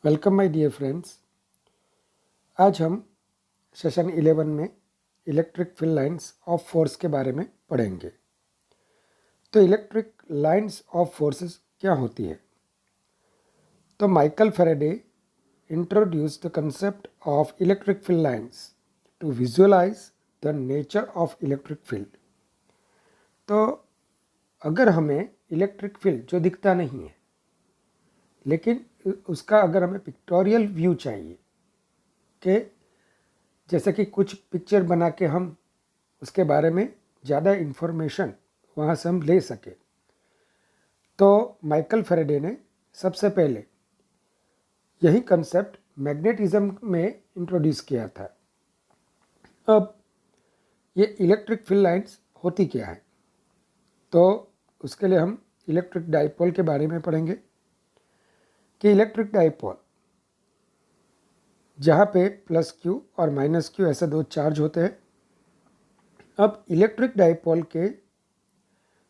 Welcome my dear friends. आज हम session 11 में electric field lines of force के बारे में पढ़ेंगे। तो इलेक्ट्रिक लाइंस ऑफ फोर्सेस क्या होती है? तो Michael Faraday introduced the concept of electric field lines to visualise the nature of electric field. तो अगर हमें इलेक्ट्रिक फील्ड जो दिखता नहीं है, लेकिन उसका अगर हमें पिक्टोरियल व्यू चाहिए कि जैसे कि कुछ पिक्चर बना के हम उसके बारे में ज़्यादा इन्फॉर्मेशन वहाँ से हम ले सके, तो माइकल फैराडे ने सबसे पहले यही कंसेप्ट मैग्नेटिज्म में इंट्रोड्यूस किया था। अब ये इलेक्ट्रिक फील्ड लाइंस होती क्या है, तो उसके लिए हम इलेक्ट्रिक डाइपोल के बारे में पढ़ेंगे कि इलेक्ट्रिक डाइपोल जहाँ पे प्लस क्यू और माइनस क्यू ऐसे दो चार्ज होते हैं। अब इलेक्ट्रिक डाइपोल के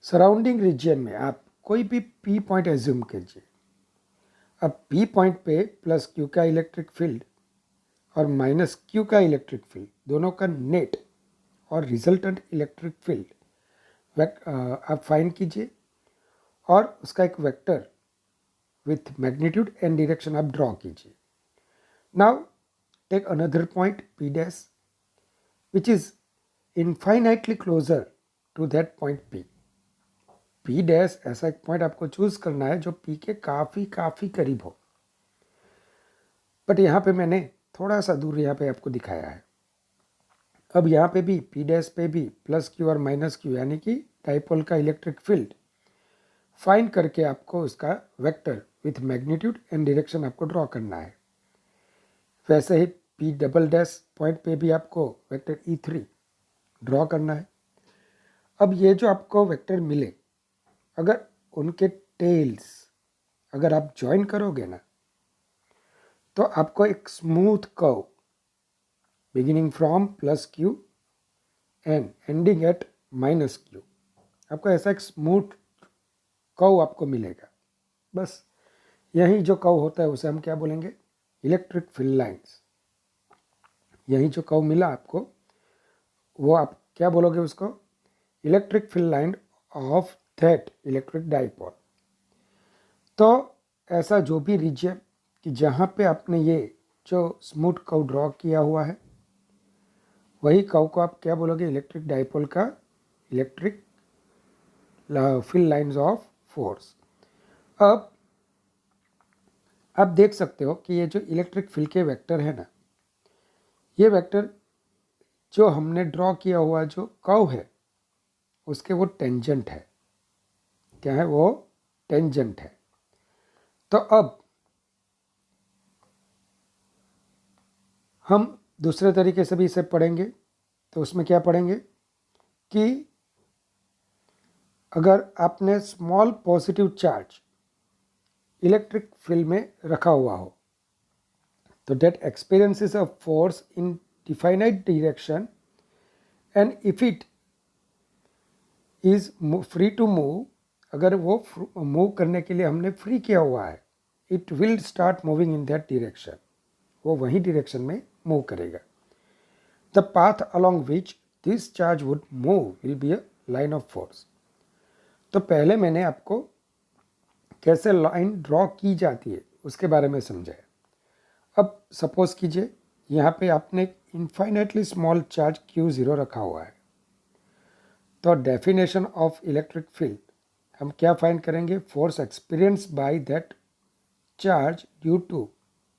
सराउंडिंग रीजन में आप कोई भी पी पॉइंट एज्यूम कीजिए। अब पी पॉइंट पे प्लस क्यू का इलेक्ट्रिक फील्ड और माइनस क्यू का इलेक्ट्रिक फील्ड दोनों का नेट और रिजल्टेंट इलेक्ट्रिक फील्ड आप फाइंड कीजिए और उसका एक vector with magnitude and direction आप ड्रॉ कीजिए। Now take another point P dash which is infinitely closer to that point P. P dash ऐसा एक पॉइंट आपको चूज करना है जो पी के काफ़ी करीब हो, बट यहाँ पे मैंने थोड़ा सा दूर यहाँ पे आपको दिखाया है। अब यहाँ पे भी पी डैश पे भी प्लस क्यू और माइनस क्यू यानी कि डाइपोल का इलेक्ट्रिक फील्ड फाइंड करके आपको उसका vector with magnitude and direction आपको ड्रॉ करना है। वैसे ही पी डबल डैश पॉइंट पे भी आपको वेक्टर E3 ड्रॉ करना है। अब ये जो आपको वेक्टर मिले, अगर उनके टेल्स अगर आप ज्वाइन करोगे ना, तो आपको एक smooth curve beginning from plus Q and ending eight minus Q, आपको ऐसा एक स्मूथ कर्व आपको मिलेगा। बस यही जो कर्व होता है उसे हम क्या बोलेंगे? Electric field lines. यही जो कर्व मिला आपको वो आप क्या बोलोगे उसको? Electric field line of that electric dipole. तो ऐसा जो भी रीजन कि जहाँ पे आपने ये जो स्मूथ कर्व ड्रॉ किया हुआ है, वही कर्व को आप क्या बोलोगे? इलेक्ट्रिक डाइपोल का electric field lines of force. अब आप देख सकते हो कि ये जो इलेक्ट्रिक फील्ड के वेक्टर है ना, ये वेक्टर जो हमने ड्रॉ किया हुआ जो कर्व है उसके वो टेंजेंट है। क्या है वो? टेंजेंट है। तो अब हम दूसरे तरीके से भी इसे पढ़ेंगे। तो उसमें क्या पढ़ेंगे कि अगर आपने small positive charge electric field में रखा हुआ हो, तो that experiences a force in definite direction and if it is free to move, अगर वो मूव करने के लिए हमने फ्री किया हुआ है, it will start moving in that direction, वो वही डायरेक्शन में मूव करेगा। The path along which this charge would move will be a line of force. तो पहले मैंने आपको कैसे लाइन ड्रॉ की जाती है उसके बारे में समझाया। अब सपोज कीजिए यहाँ पे आपने इनफाइनाइटली स्मॉल चार्ज Q0 रखा हुआ है, तो डेफिनेशन ऑफ इलेक्ट्रिक फील्ड हम क्या फाइंड करेंगे? Force experience by that charge due to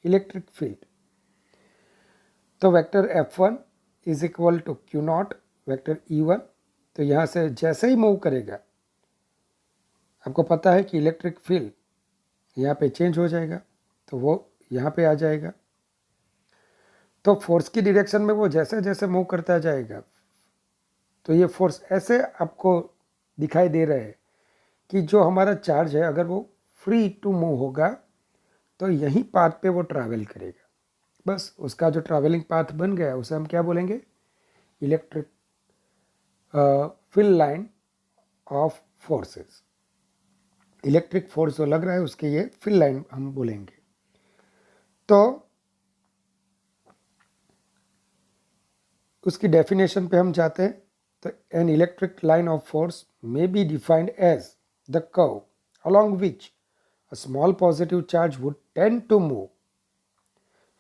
electric field. तो vector F1 is equal to Q0 vector E1। तो यहाँ से जैसे ही मूव करेगा, आपको पता है कि इलेक्ट्रिक फील्ड यहाँ पे चेंज हो जाएगा, तो वो यहाँ पे आ जाएगा। तो फोर्स की डायरेक्शन में वो जैसे जैसे मूव करता जाएगा, तो ये फोर्स ऐसे आपको दिखाई दे रहा है कि जो हमारा चार्ज है अगर वो फ्री टू मूव होगा तो यही पाथ पे वो ट्रैवल करेगा। बस उसका जो ट्रैवलिंग पाथ बन गया उसे हम क्या बोलेंगे? Electric field line of forces. Electric force जो लग रहा है उसके ये फील्ड लाइन हम बोलेंगे। तो उसकी डेफिनेशन पे हम जाते हैं। तो an electric line of force may be defined as the curve along which a small positive charge would tend to move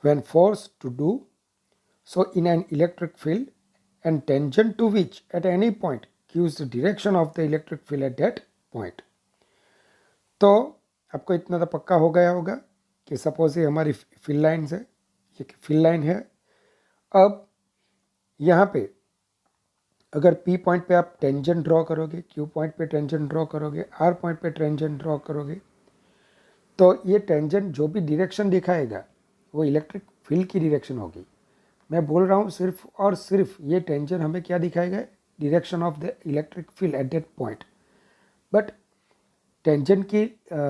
when forced to do so in an electric field, and tangent to which at any point gives the direction of the electric field at that point. तो आपको इतना तो पक्का हो गया होगा कि suppose ये हमारी फिल लाइन है, ये फिल लाइन है। अब यहाँ पे अगर P पॉइंट पे आप टेंजेंट ड्रॉ करोगे, Q पॉइंट पे टेंजेंट ड्रॉ करोगे, R पॉइंट पे टेंजेंट ड्रॉ करोगे, तो ये टेंजेंट जो भी डायरेक्शन दिखाएगा वो इलेक्ट्रिक फील्ड की डायरेक्शन होगी। मैं बोल रहा हूँ सिर्फ और सिर्फ ये टेंजेंट हमें क्या दिखाएगा, direction of the electric field at that point. But tangent की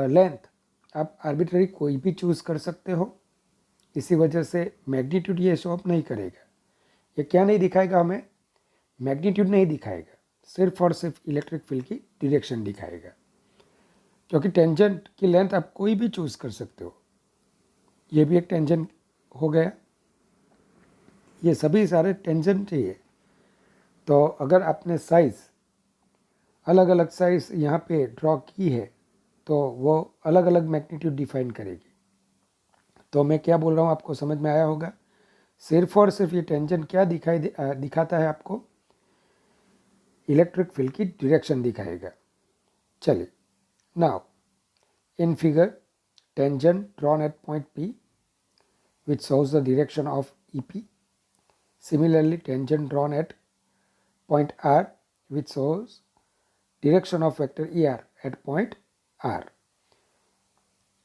लेंथ आप आर्बिट्ररी कोई भी चूज़ कर सकते हो, इसी वजह से मैग्नीट्यूड ये शो अप नहीं करेगा। ये क्या नहीं दिखाएगा, हमें मैग्नीट्यूड नहीं दिखाएगा, सिर्फ और सिर्फ इलेक्ट्रिक फील्ड की डायरेक्शन दिखाएगा, क्योंकि टेंजेंट की लेंथ आप कोई भी चूज़ कर सकते हो। ये भी एक टेंजेंट हो गया, ये सभी सारे टेंजेंट ही है। तो अगर आपने साइज़ अलग अलग साइज़ यहाँ पे ड्रॉ की है तो वो अलग अलग मैग्नीट्यूड डिफाइन करेगी। तो मैं क्या बोल रहा हूँ आपको समझ में आया होगा। सिर्फ और सिर्फ ये टेंजेंट क्या दिखाता है आपको, इलेक्ट्रिक फील्ड की डायरेक्शन दिखाएगा। चलिए, now in figure tangent drawn at point P which shows the direction of EP. Similarly, tangent drawn at point R which shows direction of vector ER at point R.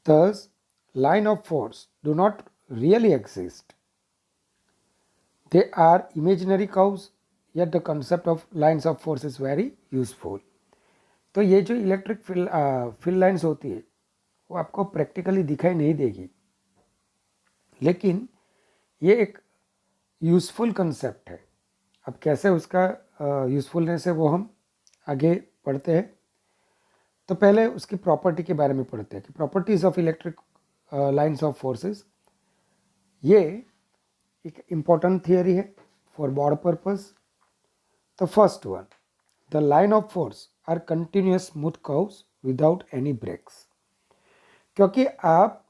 Thus, line of force do not really exist. They are imaginary curves, yet the concept of lines of force is very useful. तो ये जो electric field lines होती है वो आपको practically दिखाई नहीं देगी, लेकिन ये एक यूज़फुल कंसेप्ट है। अब कैसे उसका यूज़फुलनेस है वो हम आगे पढ़ते हैं। तो पहले उसकी प्रॉपर्टी के बारे में पढ़ते हैं कि properties of electric lines of forces. ये एक इम्पॉर्टेंट थियरी है फॉर बॉर्ड पर्पस। तो first one, the line of force are continuous smooth curves without any breaks. क्योंकि आप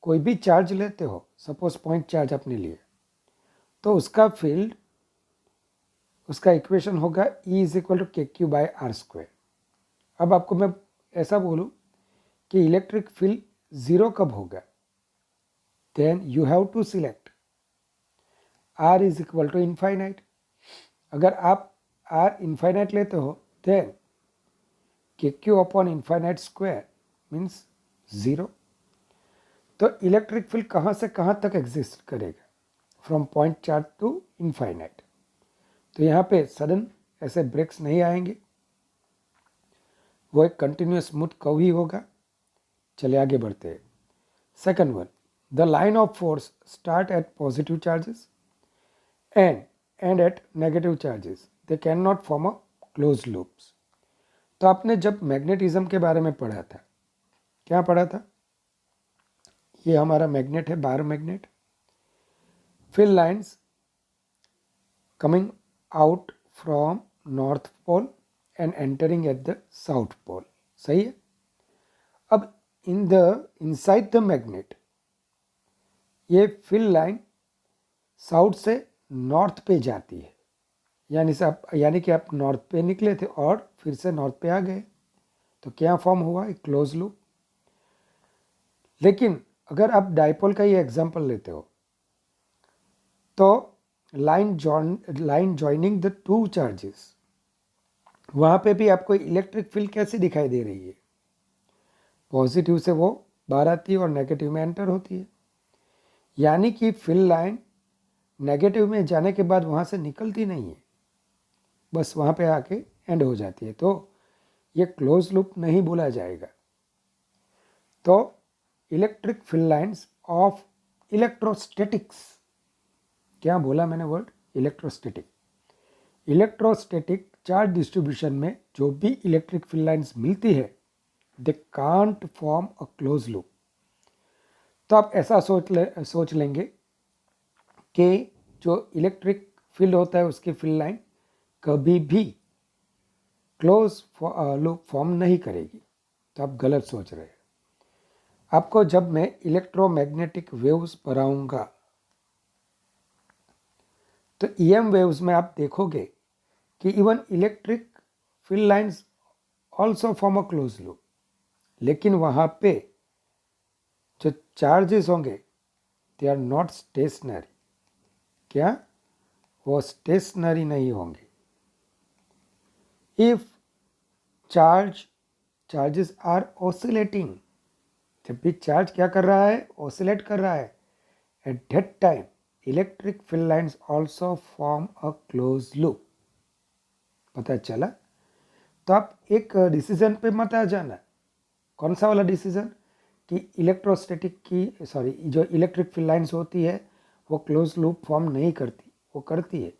कोई भी चार्ज लेते हो, सपोज पॉइंट चार्ज आपने लिए, तो उसका फील्ड, उसका इक्वेशन होगा E is equal to KQ/R²। अब आपको मैं ऐसा बोलूँ कि इलेक्ट्रिक फील्ड ज़ीरो कब होगा, then you have to select R is equal to infinite. अगर आप R इनफाइनाइट लेते हो देन KQ/∞² मीन्स ज़ीरो। तो इलेक्ट्रिक फील्ड कहाँ से कहाँ तक एग्जिस्ट करेगा, from point charge to infinite. तो यहाँ पे सडन ऐसे ब्रेक्स नहीं आएंगे, वो एक कंटिन्यूस स्मूथ कर्व ही होगा। चले आगे बढ़ते हैं। Second one, the line of force start at positive charges and at negative charges, they can not form a close loops. तो आपने जब मैग्नेटिज्म के बारे में पढ़ा था, क्या पढ़ा था, ये हमारा मैग्नेट है, bar magnet, field lines coming out from north pole and entering at the south pole, सही है। अब इनसाइड द मैग्नेट ये फील्ड लाइन साउथ से नॉर्थ पे जाती है, यानी कि आप नॉर्थ पे निकले थे और फिर से नॉर्थ पे आ गए, तो क्या फॉर्म हुआ, एक क्लोज लूप। लेकिन अगर आप डाइपोल का ये एग्जांपल लेते हो तो line joining the two charges, वहाँ पे भी आपको इलेक्ट्रिक फील्ड कैसे दिखाई दे रही है, पॉजिटिव से वो बाहर आती है और नेगेटिव में एंटर होती है। यानी कि फील्ड लाइन नेगेटिव में जाने के बाद वहाँ से निकलती नहीं है, बस वहाँ पे आके एंड हो जाती है। तो ये क्लोज लूप नहीं बोला जाएगा। तो electric field lines of electrostatics, क्या बोला मैंने word, electrostatic. Electrostatic charge distribution में जो भी इलेक्ट्रिक फील्ड लाइंस मिलती है, they can't form a close loop. तो तो आप ऐसा सोच लेंगे कि जो इलेक्ट्रिक फील्ड होता है उसकी फील्ड लाइन कभी भी क्लोज लूप फॉर्म नहीं करेगी। तो आप गलत सोच रहे हैं। आपको जब मैं इलेक्ट्रोमैग्नेटिक वेव्स पढ़ाऊंगा तो ईएम वेव्स में आप देखोगे कि even electric field lines also form a close loop, लेकिन वहाँ पे जो चार्जेस होंगे दे आर नॉट स्टेशनरी। क्या वो स्टेशनरी नहीं होंगे? इफ चार्जेस आर ऑसिलेटिंग, जब भी चार्ज क्या कर रहा है? ऑसिलेट कर रहा है। At that time electric field lines also form a close loop. पता चला? तो आप एक डिसीजन पे मत आ जाना। कौन सा वाला डिसीजन? कि इलेक्ट्रोस्टैटिक की जो इलेक्ट्रिक फील्ड लाइंस होती है वो क्लोज लूप फॉर्म नहीं करती, वो करती है।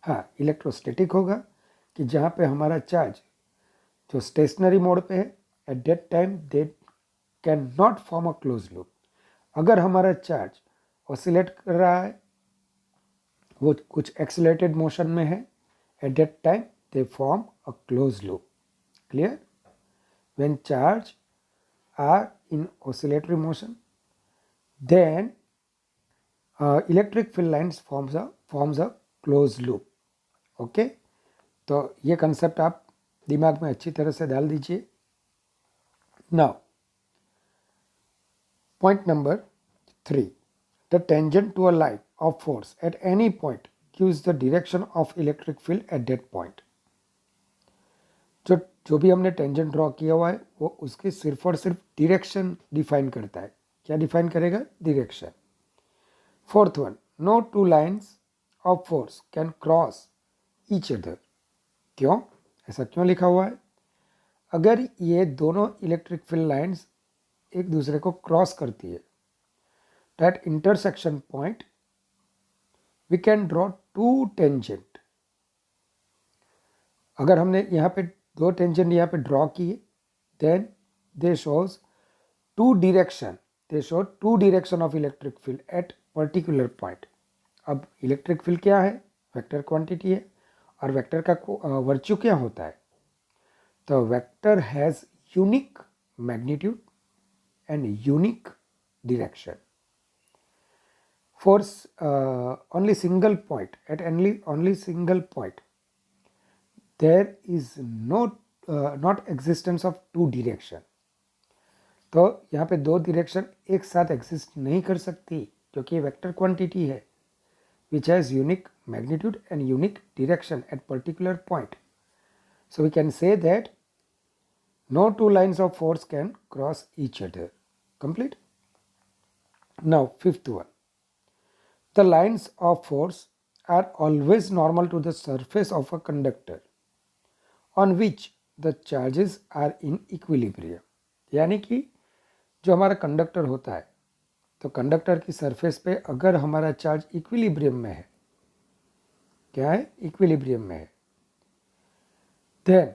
हाँ, इलेक्ट्रोस्टैटिक होगा कि जहाँ पे हमारा चार्ज जो स्टेशनरी मोड पे है at that time they can not form a close loop. अगर हमारा चार्ज ऑसिलेट कर रहा है, वो कुछ एक्सीलरेटेड मोशन में है, at that time they form a close loop. Clear? When charge are in oscillatory motion, then electric field lines forms a closed loop. Okay, तो ये कंसेप्ट आप दिमाग में अच्छी तरह से डाल दीजिए। Now point number 3, the tangent to a line of force at any point gives the direction of electric field at that point. जो भी हमने टेंजेंट ड्रॉ किया हुआ है वो उसकी सिर्फ और सिर्फ डायरेक्शन डिफाइन करता है। क्या डिफाइन करेगा? Direction. Fourth one, no two lines of force can cross each other. क्यों? ऐसा क्यों लिखा हुआ है? अगर ये दोनों इलेक्ट्रिक फील्ड लाइन्स एक दूसरे को क्रॉस करती है तो at intersection point we can draw two tangent. अगर हमने यहाँ पे दो टेंजेंट यहाँ पे ड्रॉ किए, then they shows two direction of electric field at particular point. अब इलेक्ट्रिक फील्ड क्या है? वेक्टर क्वांटिटी है, और वेक्टर का वर्च्यू क्या होता है? तो vector has unique magnitude and unique direction for only single point, at only single point there is not existence of two direction। तो यहाँ पे दो डायरेक्शन एक साथ एग्जिस्ट नहीं कर सकती क्योंकि ये वेक्टर क्वांटिटी है which has unique magnitude and unique direction at particular point। So we can say that no two lines of force can cross each other। Complete? Now fifth one, the lines of force are always normal to the surface of a conductor on which the charges are in equilibrium। यानी कि जो हमारा conductor होता है तो conductor की surface पे अगर हमारा चार्ज इक्विलिब्रियम में है, क्या है? इक्विलिब्रियम में है, देन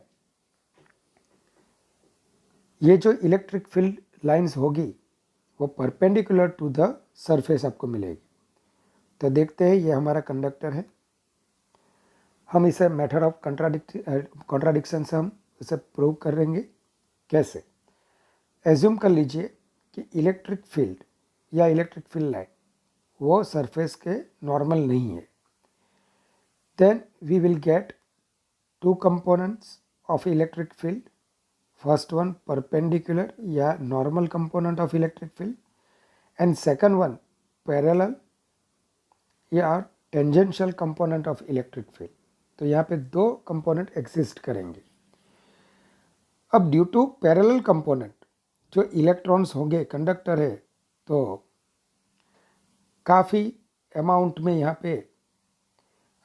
ये जो इलेक्ट्रिक फील्ड लाइंस होगी वो परपेंडिकुलर टू द सरफेस आपको मिलेगी। तो देखते हैं, ये हमारा कंडक्टर है, हम इसे मेथड ऑफ कॉन्ट्राडिक्शन से हम इसे प्रूव करेंगे। कैसे? एज्यूम कर लीजिए कि इलेक्ट्रिक फील्ड या इलेक्ट्रिक फील्ड लाइन वो सरफेस के नॉर्मल नहीं है। Then we will get two components of electric field. First one perpendicular या normal component of electric field, and second one parallel या tangential component of electric field. तो यहाँ पे दो कंपोनेंट एग्जिस्ट करेंगे। अब ड्यू टू पैरेलल कंपोनेंट जो electrons होंगे, कंडक्टर है, तो काफ़ी अमाउंट में यहाँ पे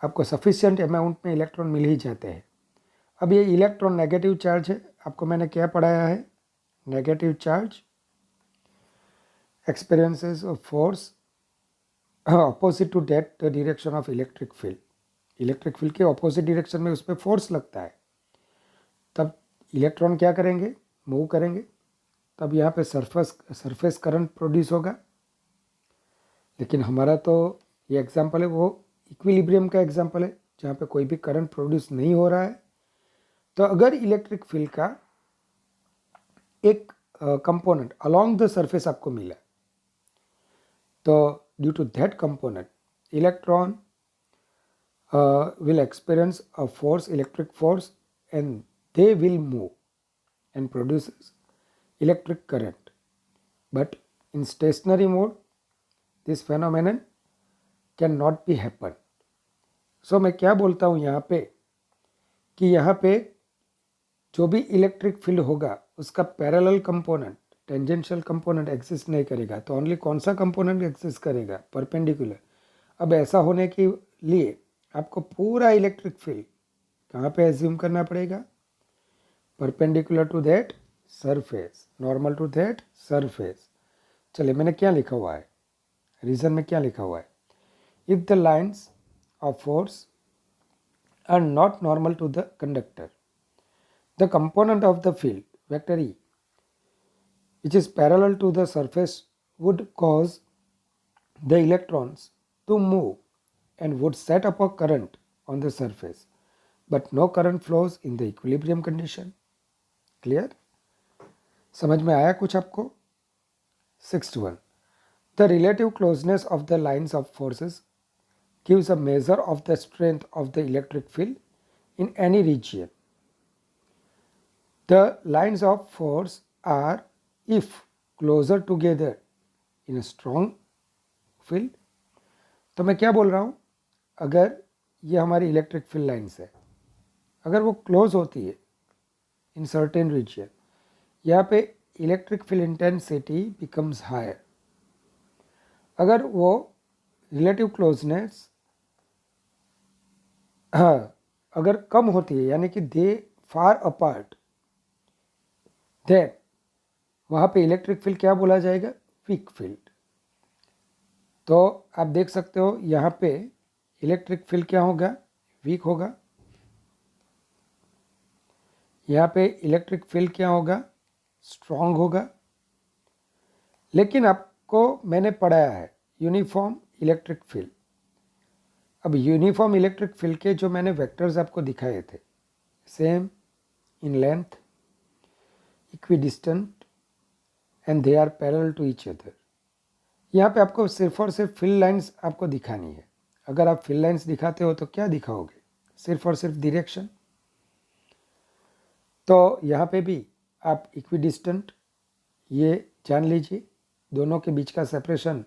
आपको सफिशिएंट अमाउंट में इलेक्ट्रॉन मिल ही जाते हैं। अब ये इलेक्ट्रॉन नेगेटिव चार्ज है, आपको मैंने क्या पढ़ाया है? Negative charge experiences of force opposite to that the direction of electric field. Electric field के ऑपोजिट डायरेक्शन में उस पर फोर्स लगता है, तब इलेक्ट्रॉन क्या करेंगे? मूव करेंगे, तब यहाँ पे सरफेस करंट प्रोड्यूस होगा, लेकिन हमारा तो ये एग्जाम्पल है वो इक्विलिब्रियम का एग्जाम्पल है जहाँ पे कोई भी करंट प्रोड्यूस नहीं हो रहा है। तो अगर इलेक्ट्रिक फील्ड का एक कंपोनेंट अलोंग द सरफेस आपको मिला, तो due to that component electron will experience a force, electric force, and they will move and produces electric current. But in stationary mode, this phenomenon cannot be happen. So मैं क्या बोलता हूँ यहाँ पे कि यहाँ पे जो भी इलेक्ट्रिक फील्ड होगा उसका parallel component, tangential component exist नहीं करेगा। तो ओनली कौन सा कंपोनेंट एग्जिस्ट करेगा? परपेंडिकुलर। अब ऐसा होने के लिए आपको पूरा इलेक्ट्रिक फील्ड कहाँ पे एज्यूम करना पड़ेगा? Perpendicular to that surface, normal to that surface. चलिए मैंने क्या लिखा हुआ है, रीजन में क्या लिखा हुआ है? If the lines of force are not normal to the conductor, the component of the field vector E which is parallel to the surface would cause the electrons to move and would set up a current on the surface, but no current flows in the equilibrium condition. Clear? समझ में आया कुछ आपको? 61. The relative closeness of the lines of forces gives a measure of the strength of the electric field in any region. The lines of force are if closer together in a strong field. तो मैं क्या बोल रहा हूँ, अगर ये हमारी electric field lines है, अगर वो क्लोज होती है इन सर्टेन रीजन, यहाँ पे electric field intensity becomes higher. अगर वो रिलेटिव क्लोजनेस अगर कम होती है, यानी कि दे फार अपार्ट, देन वहाँ पे इलेक्ट्रिक फील्ड क्या बोला जाएगा? Weak field. तो आप देख सकते हो यहाँ पे इलेक्ट्रिक फील्ड क्या होगा? वीक होगा। यहाँ पे इलेक्ट्रिक फील्ड क्या होगा? स्ट्रॉन्ग होगा। लेकिन आपको मैंने पढ़ाया है यूनिफॉर्म इलेक्ट्रिक फील्ड। अब यूनिफॉर्म इलेक्ट्रिक फील्ड के जो मैंने वेक्टर्स आपको दिखाए थे, same in length, equidistant and they are parallel to each other. यहाँ पे आपको सिर्फ और सिर्फ फील्ड लाइंस आपको दिखानी है। अगर आप फील्ड लाइंस दिखाते हो तो क्या दिखाओगे? सिर्फ और सिर्फ डायरेक्शन। तो यहाँ पे भी आप इक्विडिस्टेंट ये जान लीजिए, दोनों के बीच का separation,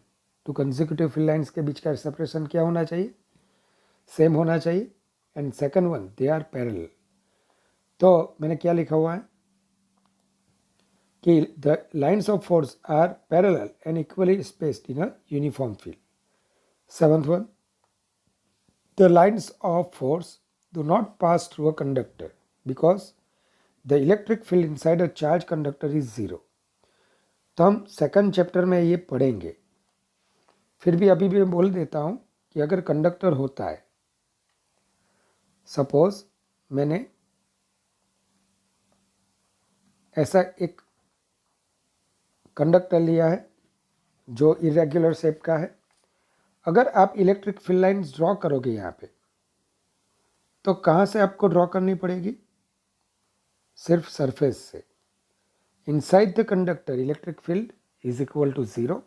to consecutive field lines के बीच का सेपरेशन क्या होना चाहिए? सेम होना चाहिए। And second one, they are parallel. तो मैंने क्या लिखा हुआ है कि the lines of force are parallel and equally spaced in a uniform field. Seventh one, the lines of force do not pass through a conductor because the electric field inside a charged conductor is zero. तो हम second chapter में ये पढ़ेंगे। फिर भी अभी भी मैं बोल देता हूँ कि अगर कंडक्टर होता है, सपोज मैंने ऐसा एक कंडक्टर लिया है जो इरेगुलर शेप का है। अगर आप इलेक्ट्रिक फील्ड लाइंस ड्रॉ करोगे यहाँ पे, तो कहाँ से आपको ड्रॉ करनी पड़ेगी? सिर्फ सरफेस से। Inside the conductor electric field is equal to 0,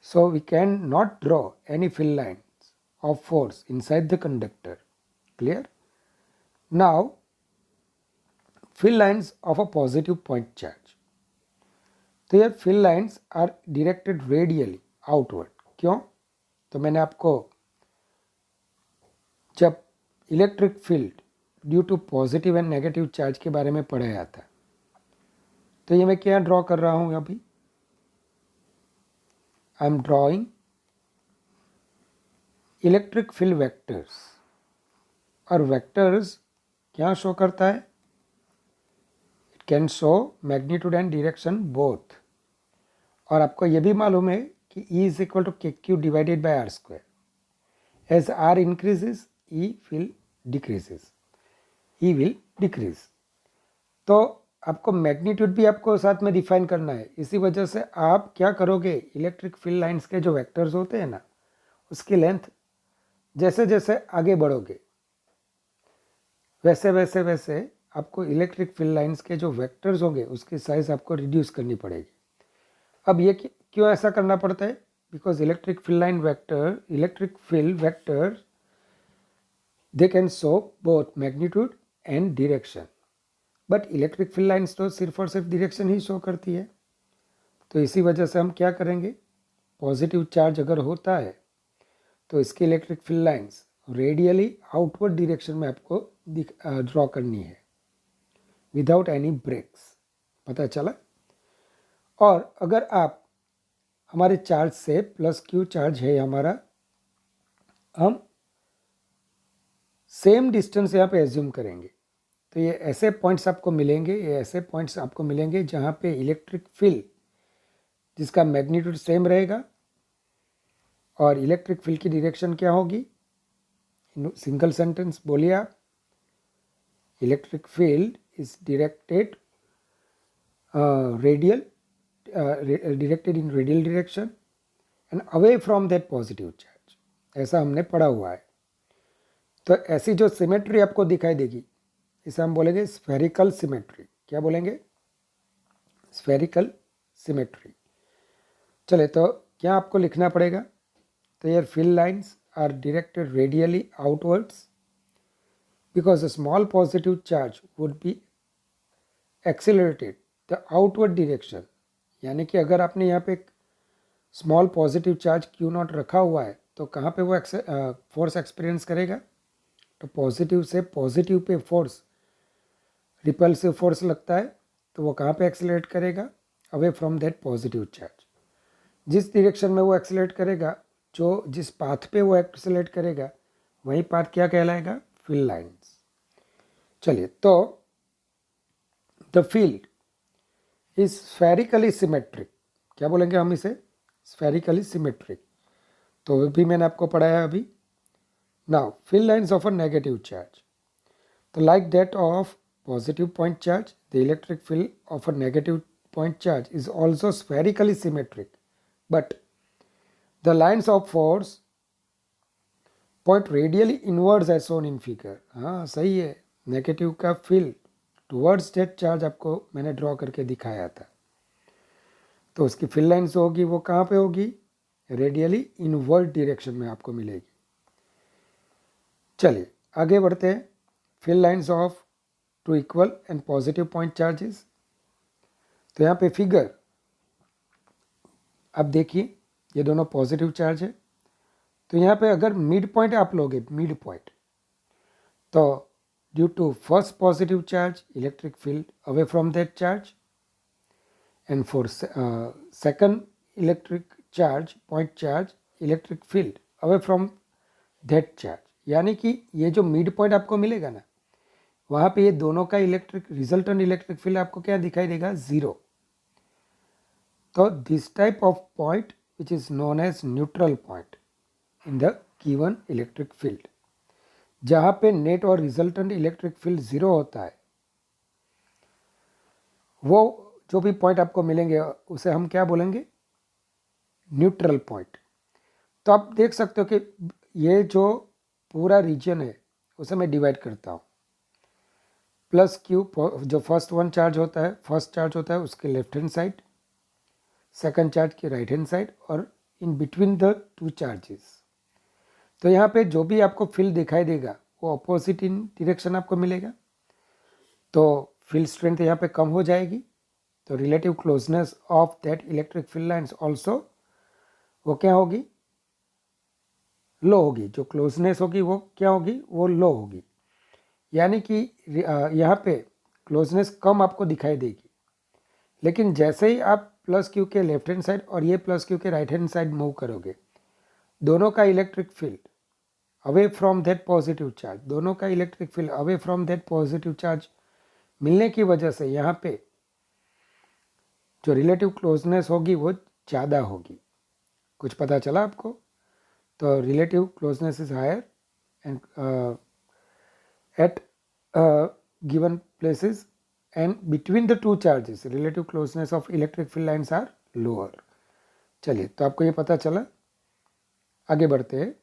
so we can not draw any field lines of force inside the conductor. Clear? Now field lines of a positive point charge. तो यार field lines are directed radially outward. क्यों? तो मैंने आपको जब electric field due to positive and negative charge के बारे में पढ़ाया था, तो ये मैं क्या ड्रॉ कर रहा हूँ अभी? I am drawing electric field vectors. और वेक्टर्स क्या शो करता है? It can show magnitude and direction both. और आपको ये भी मालूम है कि E is equal to K Q divided by R square. As R increases E will decreases, E will decrease. तो आपको मैग्नीट्यूड भी आपको साथ में डिफाइन करना है। इसी वजह से आप क्या करोगे, इलेक्ट्रिक फील्ड लाइंस के जो वेक्टर्स होते हैं ना, उसकी लेंथ जैसे जैसे आगे बढ़ोगे वैसे वैसे वैसे आपको इलेक्ट्रिक फील्ड लाइंस के जो वेक्टर्स होंगे उसकी साइज आपको रिड्यूस करनी पड़ेगी। अब ये क्यों ऐसा करना पड़ता है? Because electric field vector they can show both magnitude and direction, but electric field lines तो सिर्फ और सिर्फ डायरेक्शन ही शो करती है। तो इसी वजह से हम क्या करेंगे, पॉजिटिव चार्ज अगर होता है तो इसकी electric field lines radially outward direction में आपको ड्रॉ करनी है विदाउट एनी ब्रेक्स। पता चला? और अगर आप हमारे चार्ज से प्लस क्यू चार्ज है हमारा, हम सेम डिस्टेंस यहाँ पे एज्यूम करेंगे। तो ये ऐसे पॉइंट्स आपको मिलेंगे जहाँ पे इलेक्ट्रिक फील्ड जिसका मैग्नीट्यूड सेम रहेगा और इलेक्ट्रिक फील्ड की डायरेक्शन क्या होगी। सिंगल सेंटेंस बोलिए आप, electric field is directed in radial direction and away from that positive charge. ऐसा हमने पढ़ा हुआ है। तो ऐसी जो सिमेट्री आपको दिखाई देगी इसे हम बोलेंगे स्फेरिकल सिमेट्री। क्या बोलेंगे? Spherical symmetry. चले, तो क्या आपको लिखना पड़ेगा? तो यार field lines are directed radially outwards because a small positive charge would be accelerated the outward direction. यानी कि अगर आपने यहाँ पे एक small positive charge Q naught रखा हुआ है तो कहाँ पे वो फोर्स एक्सपीरियंस करेगा? तो पॉजिटिव से positive pay force, repulsive force लगता है, तो वो कहाँ पे एक्सेलरेट करेगा? Away from that positive charge. जिस डायरेक्शन में वो एक्सेलरेट करेगा, जिस पाथ पे वो एक्सेलरेट करेगा, वही पाथ क्या कहलाएगा? Field lines. चलिए, तो the field is spherically symmetric. क्या बोलेंगे हम इसे? Spherically symmetric. तो वो भी मैंने आपको पढ़ाया अभी। Now field lines of a negative charge, तो like that of positive point charge, the electric field of a negative point charge is also spherically symmetric, but the lines of force point radially inwards as shown in figure। हाँ सही है, negative का field towards that charge आपको मैंने draw करके दिखाया था। तो उसकी फील्ड लाइन्स होगी वो कहाँ पे होगी? रेडियली इनवर्ड डायरेक्शन में आपको मिलेगी। चलिए आगे बढ़ते हैं। Field lines of two equal and positive point charges. तो यहाँ पे फिगर आप देखिए, ये दोनों पॉजिटिव चार्ज है। तो यहाँ पे अगर मिड पॉइंट आप लोगे, मिड पॉइंट, तो due to first positive charge electric field away from that charge and for second electric charge point charge electric field away from that charge. यानी कि ये जो मिड पॉइंट आपको मिलेगा ना, वहाँ पे ये दोनों का रिजल्टेंट इलेक्ट्रिक फील्ड आपको क्या दिखाई देगा? जीरो। तो this type of point which is known as neutral point in the given electric field, जहाँ पे नेट और रिजल्टेंट इलेक्ट्रिक फील्ड जीरो होता है, वो जो भी पॉइंट आपको मिलेंगे उसे हम क्या बोलेंगे? Neutral point. तो आप देख सकते हो कि ये जो पूरा रीजन है उसे मैं डिवाइड करता हूँ। प्लस क्यू जो फर्स्ट चार्ज होता है उसके left hand side, second charge के राइट हैंड साइड, और in between the two charges. तो यहाँ पे जो भी आपको फील्ड दिखाई देगा वो अपोजिट इन डायरेक्शन आपको मिलेगा। तो फील्ड स्ट्रेंथ यहाँ पे कम हो जाएगी। तो relative closeness of that electric field lines also वो क्या होगी? लो होगी। जो क्लोजनेस होगी वो क्या होगी? वो लो होगी। यानी कि यहाँ पे क्लोजनेस कम आपको दिखाई देगी। लेकिन जैसे ही आप प्लस क्यू के लेफ्ट हैंड साइड और ये प्लस क्यू के राइट हैंड साइड मूव करोगे, दोनों का electric field away from that positive charge, दोनों का electric field away from that positive charge मिलने की वजह से यहाँ पे जो रिलेटिव क्लोजनेस होगी वो ज़्यादा होगी। कुछ पता चला आपको? तो relative closeness is higher and at given places and between the two charges relative closeness of electric field lines are lower. चलिए, तो आपको ये पता चला. आगे बढ़ते हैं.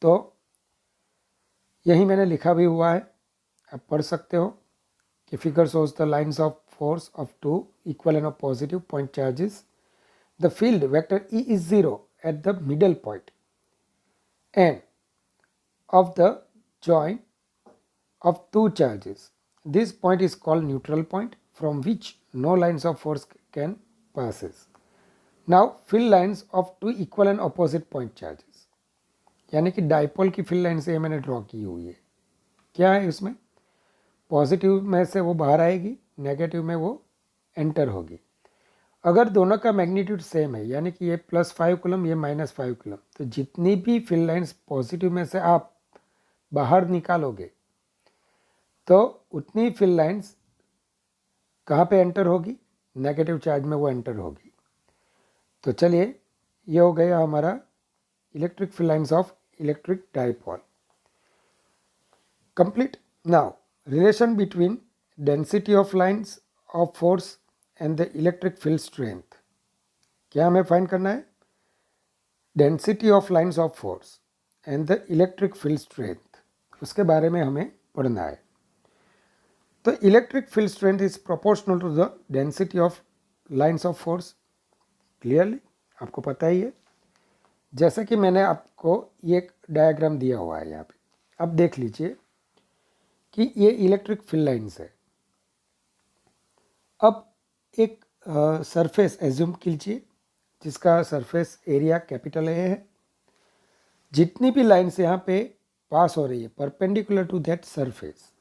तो यही मैंने लिखा भी हुआ है, आप पढ़ सकते हो कि figure shows the lines of force of two equal and opposite point charges. The field vector E is 0 at the middle point and of the joint of two charges. This point is called neutral point from which no lines of force can passes. Now field lines of two equal and opposite point charges, यानी कि dipole की field line से मैंने draw की हुई है. क्या है इसमें? पॉजिटिव में से वो बाहर आएगी, नेगेटिव में वो एंटर होगी. अगर दोनों का मैग्नीट्यूड सेम है, यानी कि ये +5 कूलम, ये -5 कूलम, तो जितनी भी फील्ड लाइंस पॉजिटिव में से आप बाहर निकालोगे तो उतनी फील्ड लाइंस कहाँ पे एंटर होगी? नेगेटिव चार्ज में वो एंटर होगी. तो चलिए, ये हो गया हमारा electric field lines of electric dipole. Complete. Now relation between density of lines of force and the electric field strength. क्या हमें फाइंड करना है? Density of lines of force and the electric field strength, उसके बारे में हमें पढ़ना है. तो electric field strength is proportional to the density of lines of force. Clearly आपको पता ही है. जैसे कि मैंने आपको ये एक डायग्राम दिया हुआ है यहाँ पे, अब देख लीजिए कि ये इलेक्ट्रिक फील्ड लाइंस है. अब एक सरफेस एज्यूम कीजिए जिसका सरफेस एरिया कैपिटल ए है. जितनी भी लाइन्स यहाँ पे पास हो रही है perpendicular to that surface,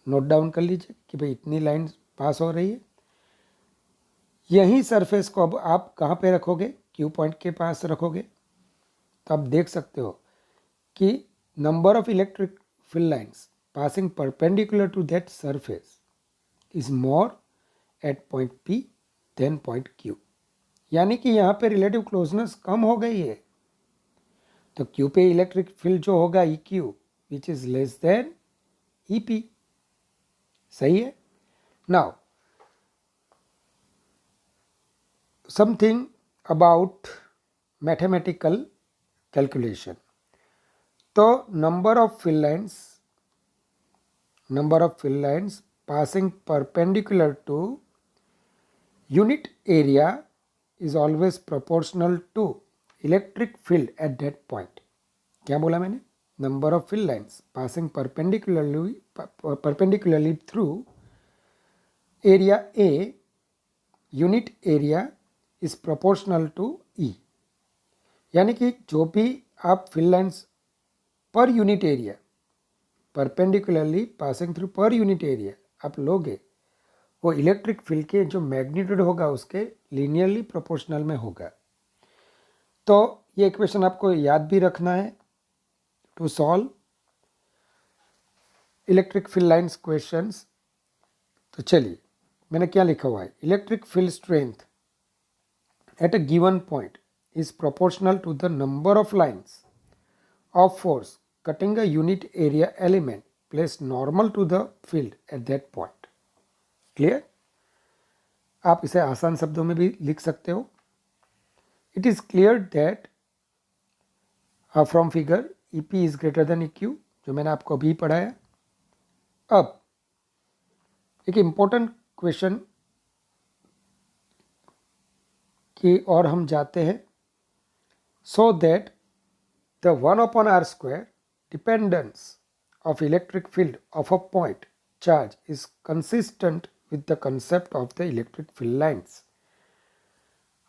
note down कर लीजिए कि भाई इतनी लाइन्स पास हो रही है. यही सरफेस को अब आप कहाँ पे रखोगे? क्यू पॉइंट के पास रखोगे. तो आप देख सकते हो कि number of electric field lines passing perpendicular to that surface is more at point P than point Q. यानी कि यहाँ पे रिलेटिव क्लोजनेस कम हो गई है. तो Q पे इलेक्ट्रिक फील्ड जो होगा EQ which is less than EP. सही है. Now something about mathematical calculation. तो number of field lines passing perpendicular to unit area is always proportional to electric field at that point. क्या बोला मैंने? Number of field lines passing perpendicularly through area A, unit area is proportional to E. यानी कि जो भी आप field lines पर unit area perpendicularly passing through पर यूनिट एरिया आप लोगे, वो इलेक्ट्रिक फील्ड के जो मैग्नीट्यूड होगा उसके लीनियरली प्रोपोर्शनल में होगा. तो ये इक्वेशन आपको याद भी रखना है to solve electric field lines questions. तो चलिए, मैंने क्या लिखा हुआ है? Electric field strength at a given point is proportional to the number of lines of force cutting a unit area element placed normal to the field at that point. Clear? आप इसे आसान शब्दों में भी लिख सकते हो. It is clear that from figure EP is greater than EQ, जो मैंने आपको अभी पढ़ाया. अब एक इम्पोर्टेंट क्वेश्चन की और हम जाते हैं. So that the 1/r² dependence of electric field of a point charge is consistent with the concept of the electric field lines.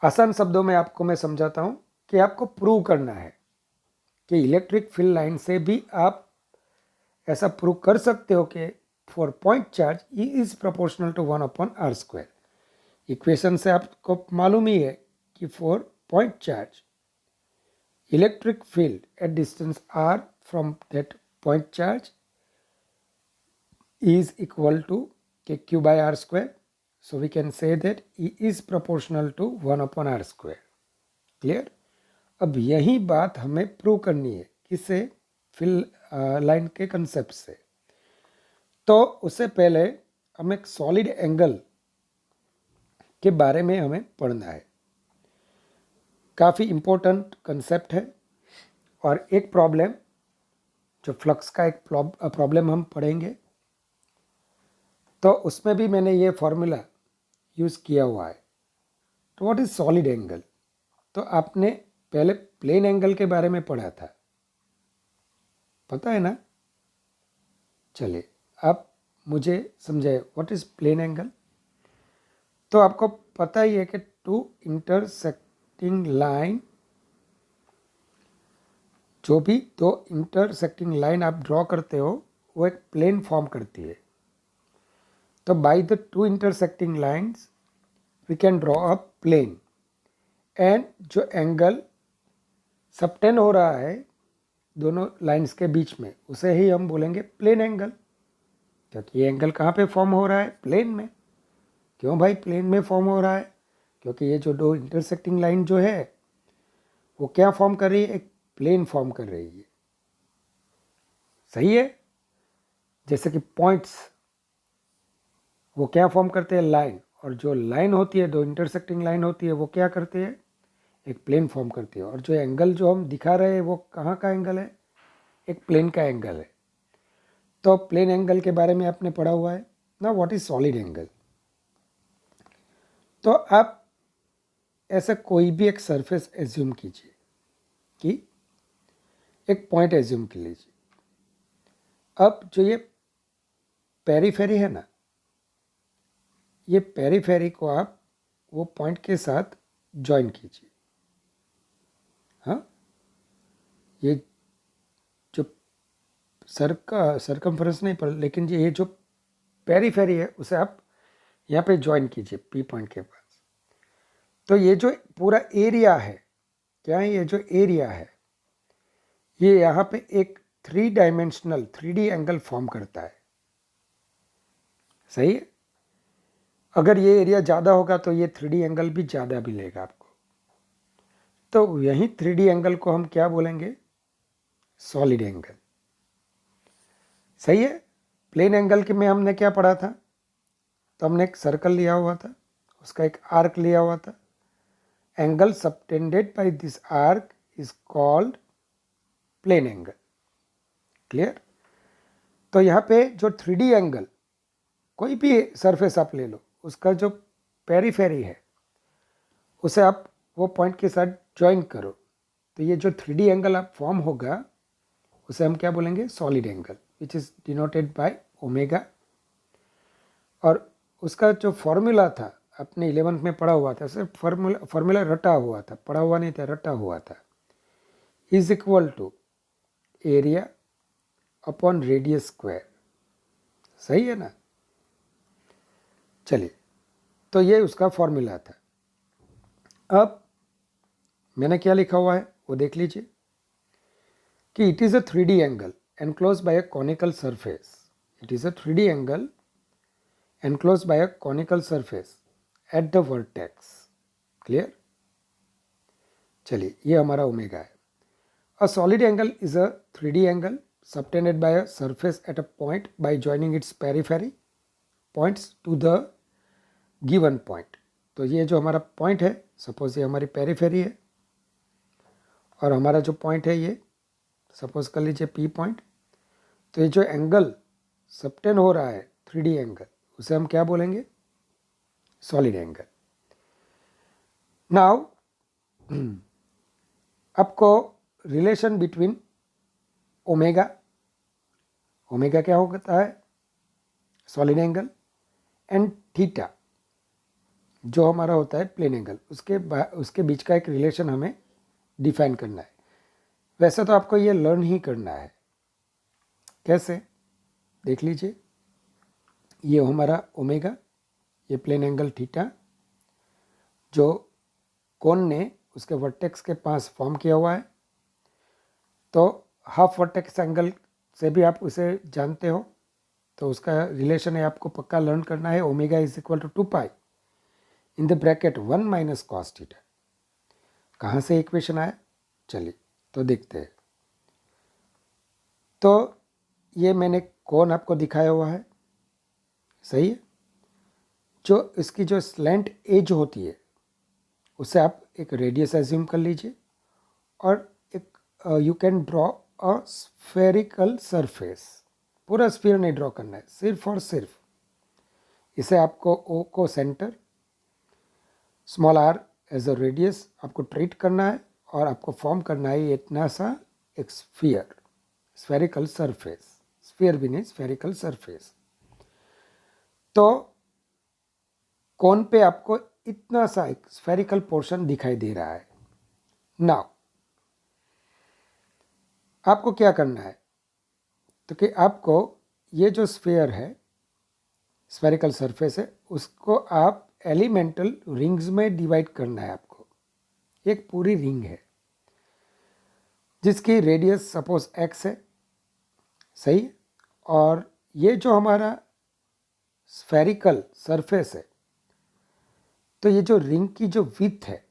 आसान शब्दों में आपको मैं समझाता हूँ कि आपको प्रूव करना है कि इलेक्ट्रिक फील्ड लाइन से भी आप ऐसा प्रूव कर सकते हो कि for point charge E is proportional to 1/r². Equation से आपको मालूम ही है कि for point charge electric field at distance r from that point charge is equal to kq by r². So we can say that E is proportional to 1/r². Clear? अब यही बात हमें प्रूव करनी है किससे? फील्ड लाइन के concept से. तो उससे पहले हम एक सॉलिड एंगल के बारे में हमें पढ़ना है। काफ़ी इम्पोर्टेंट कंसेप्ट है। और एक प्रॉब्लम, जो फ्लक्स का एक प्रॉब्लम हम पढ़ेंगे, तो उसमें भी मैंने ये फॉर्मूला यूज़ किया हुआ है। तो व्हाट इज़ सॉलिड एंगल? तो आपने पहले प्लेन एंगल के बारे में पढ़ा था, पता है ना? चलिए आप मुझे समझाए व्हाट इज़ प्लेन एंगल। तो आपको पता ही है कि टू इंटरसेक्टिंग लाइन, जो भी दो इंटरसेक्टिंग लाइन आप ड्रॉ करते हो वो एक प्लेन फॉर्म करती है। तो by the two intersecting lines we can draw a plane, and जो एंगल सबटेन हो रहा है दोनों लाइंस के बीच में, उसे ही हम बोलेंगे प्लेन एंगल। क्योंकि ये एंगल कहाँ पे फॉर्म हो रहा है? प्लेन में। क्यों भाई प्लेन में फॉर्म हो रहा है? क्योंकि ये जो दो इंटरसेक्टिंग लाइन जो है वो क्या फॉर्म कर रही है? एक प्लेन फॉर्म कर रही है। सही है? जैसे कि पॉइंट्स वो क्या फॉर्म करते हैं? लाइन। और जो लाइन होती है, दो इंटरसेक्टिंग लाइन होती है, वो क्या करते हैं? एक प्लेन फॉर्म करती है। और जो एंगल जो हम दिखा रहे हैं वो कहाँ का एंगल है? एक प्लेन का एंगल है। तो प्लेन एंगल के बारे में आपने पढ़ा हुआ है ना। What is solid angle? तो आप ऐसा कोई भी एक सरफेस एज्यूम कीजिए, कि एक पॉइंट एज्यूम कर लीजिए। अब जो ये पेरीफेरी है ना, ये पेरीफेरी को आप वो पॉइंट के साथ ज्वाइन कीजिए। हाँ, ये जो सरकमफ्रेंस नहीं पर, लेकिन ये जो पेरीफेरी है उसे आप यहाँ पे ज्वाइन कीजिए पी पॉइंट के पास। तो ये जो पूरा एरिया है, क्या है? ये जो एरिया है ये यहाँ पे एक 3D एंगल फॉर्म करता है। सही है? अगर ये एरिया ज़्यादा होगा तो ये 3D एंगल भी ज़्यादा भी लेगा आपको। तो यही 3D एंगल को हम क्या बोलेंगे? Solid angle. सही है? प्लेन एंगल के में हमने क्या पढ़ा था? तो हमने एक सर्कल लिया हुआ था, उसका एक आर्क लिया हुआ था। Angle subtended by this arc is called plane angle. Clear? तो यहाँ पे जो 3D एंगल, कोई भी सरफेस आप ले लो, उसका जो पेरीफेरी है उसे आप वो पॉइंट के साथ ज्वाइन करो, तो ये जो 3D एंगल आप फॉर्म होगा उसे हम क्या बोलेंगे? Solid angle, which is denoted by omega. और उसका जो फॉर्मूला था अपने 11th में पढ़ा हुआ था, सिर्फ फॉर्मूला रटा हुआ था, पढ़ा हुआ नहीं था, रटा हुआ था। Is equal to area upon radius square. सही है ना? चलिए, तो ये उसका फॉर्मूला था। अब मैंने क्या लिखा हुआ है वो देख लीजिए, कि it is a 3D angle enclose by a conical surface. It is a 3D angle enclosed by a conical surface at the vertex. Clear? चलिए, ये हमारा ओमेगा है। A solid angle is a 3D angle subtended by a surface at a point by joining its periphery points to the given point. तो ये जो हमारा point है, suppose ये हमारी पेरीफेरी है, और हमारा जो पॉइंट है ये सपोज कर लीजिए पी पॉइंट। तो ये जो एंगल सबटेन हो रहा है 3D एंगल, उसे हम क्या बोलेंगे? Solid angle. नाउ आपको रिलेशन बिटवीन ओमेगा, ओमेगा क्या होता है? सॉलिड एंगल, एंड थीटा जो हमारा होता है प्लेन एंगल, उसके बीच का एक रिलेशन हमें डिफाइन करना है। वैसे तो आपको ये लर्न ही करना है। कैसे? देख लीजिए, ये हमारा ओमेगा, ये प्लेन एंगल थीटा जो कोन ने उसके वर्टेक्स के पास फॉर्म किया हुआ है। तो हाफ वर्टेक्स एंगल से भी आप उसे जानते हो, तो उसका रिलेशन है आपको पक्का लर्न करना है। Omega is equal to 2 pi in the bracket 1 minus cos theta. कहाँ से इक्वेशन आया? चलिए तो देखते हैं। तो ये मैंने कोन आपको दिखाया हुआ है, सही है। जो इसकी जो स्लैंट एज होती है उससे आप एक रेडियस एज्यूम कर लीजिए और एक you can draw a spherical surface. पूरा स्फीयर नहीं ड्रॉ करना है, सिर्फ और सिर्फ इसे आपको ओ को centre, small R as a radius आपको ट्रीट करना है और आपको फॉर्म करना है इतना सा एक स्फीयर, स्फेरिकल सरफेस, स्फीयर भी नहीं स्फेरिकल सरफेस। तो कोन पे आपको इतना सा एक स्फेरिकल पोर्शन दिखाई दे रहा है। नाउ आपको क्या करना है, तो कि आपको ये जो स्फीयर है, स्फेरिकल सरफेस है, उसको आप एलिमेंटल रिंग्स में डिवाइड करना है आपको। एक पूरी रिंग है जिसकी रेडियस सपोज x है, सही। और ये जो हमारा स्फेरिकल सरफेस है, तो ये जो रिंग की जो विड्थ है